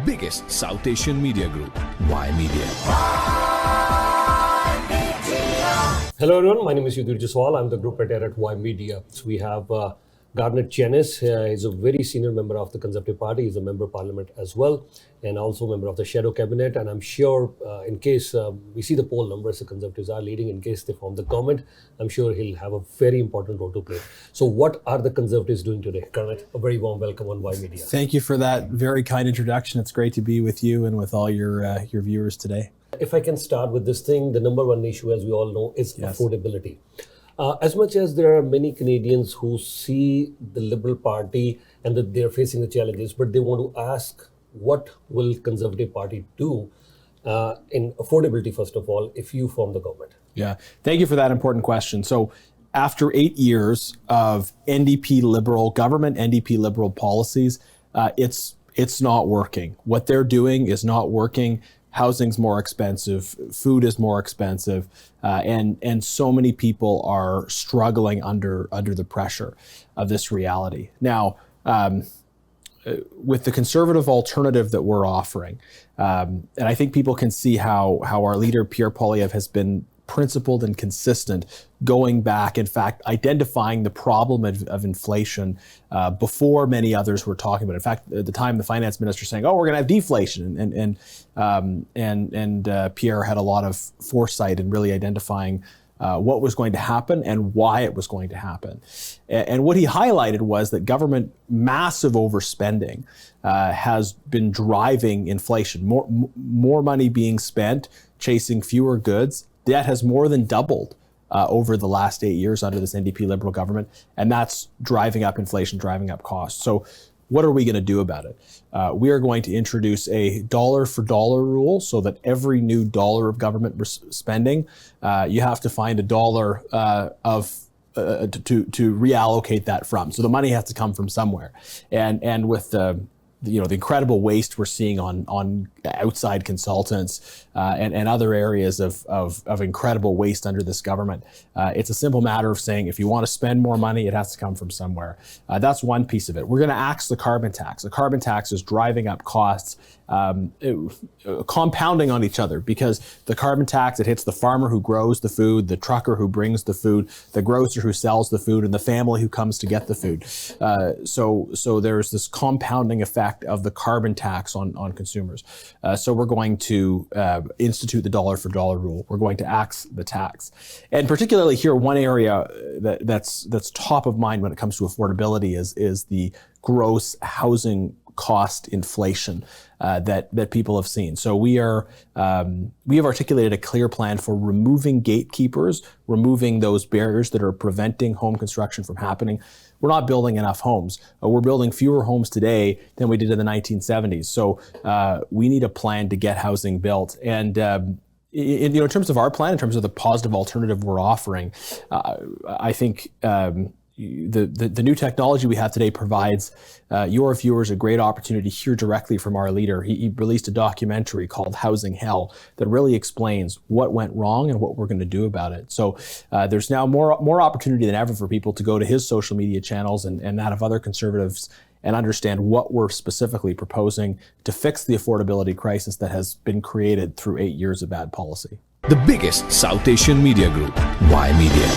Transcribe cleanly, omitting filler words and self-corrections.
biggest South Asian media group, Ymedia. Hello everyone, my name is Ymedia. I'm the group editor at Ymedia. So we have Garnet Genuis. He's a very senior member of the Conservative Party. He's a member of Parliament as well, and also a member of the Shadow Cabinet. And I'm sure in case we see the poll numbers, the Conservatives are leading. In case they form the government, I'm sure he'll have a very important role to play. So what are the Conservatives doing today? Garnet, a very warm welcome on Ymedia. Thank you for that very kind introduction. It's great to be with you and with all your viewers today. If I can start with this thing, the number one issue, as we all know, is affordability. As much as there are many Canadians who see the Liberal Party and that they're facing the challenges, but they want to ask, what will Conservative Party do in affordability, first of all, if you form the government? Yeah, thank you for that important question. So after 8 years of NDP Liberal government, NDP Liberal policies, it's not working. What they're doing is not working. Housing's more expensive, food is more expensive, and so many people are struggling under the pressure of this reality. Now, with the Conservative alternative that we're offering, and I think people can see how our leader Pierre Poilievre has been principled and consistent, going back, in fact, identifying the problem of inflation before many others were talking about it. In fact, at the time, the finance minister saying, "Oh, we're going to have deflation," and Pierre had a lot of foresight in really identifying what was going to happen and why it was going to happen. And what he highlighted was that government massive overspending has been driving inflation. More money being spent, chasing fewer goods. Debt has more than doubled over the last 8 years under this NDP Liberal government, and that's driving up inflation, driving up costs. So what are we going to do about it? We are going to introduce a dollar for dollar rule so that every new dollar of government spending, you have to find a dollar to reallocate that from. So the money has to come from somewhere. And with the incredible waste we're seeing on outside consultants and other areas of incredible waste under this government. It's a simple matter of saying, if you want to spend more money, it has to come from somewhere. That's one piece of it. We're going to axe the carbon tax. The carbon tax is driving up costs, compounding on each other, because the carbon tax, it hits the farmer who grows the food, the trucker who brings the food, the grocer who sells the food, and the family who comes to get the food. So there's this compounding effect of the carbon tax on consumers. So we're going to institute the dollar for dollar rule. We're going to axe the tax. And particularly here, one area that's top of mind when it comes to affordability is the gross housing cost inflation that people have seen. So we have articulated a clear plan for removing gatekeepers, removing those barriers that are preventing home construction from happening. We're not building enough homes. We're building fewer homes today than we did in the 1970s. So we need a plan to get housing built. And in terms of our plan, in terms of the positive alternative we're offering, I think the new technology we have today provides your viewers a great opportunity to hear directly from our leader. He released a documentary called Housing Hell that really explains what went wrong and what we're going to do about it. So there's now more opportunity than ever for people to go to his social media channels and that of other Conservatives and understand what we're specifically proposing to fix the affordability crisis that has been created through 8 years of bad policy. The biggest South Asian media group, Ymedia.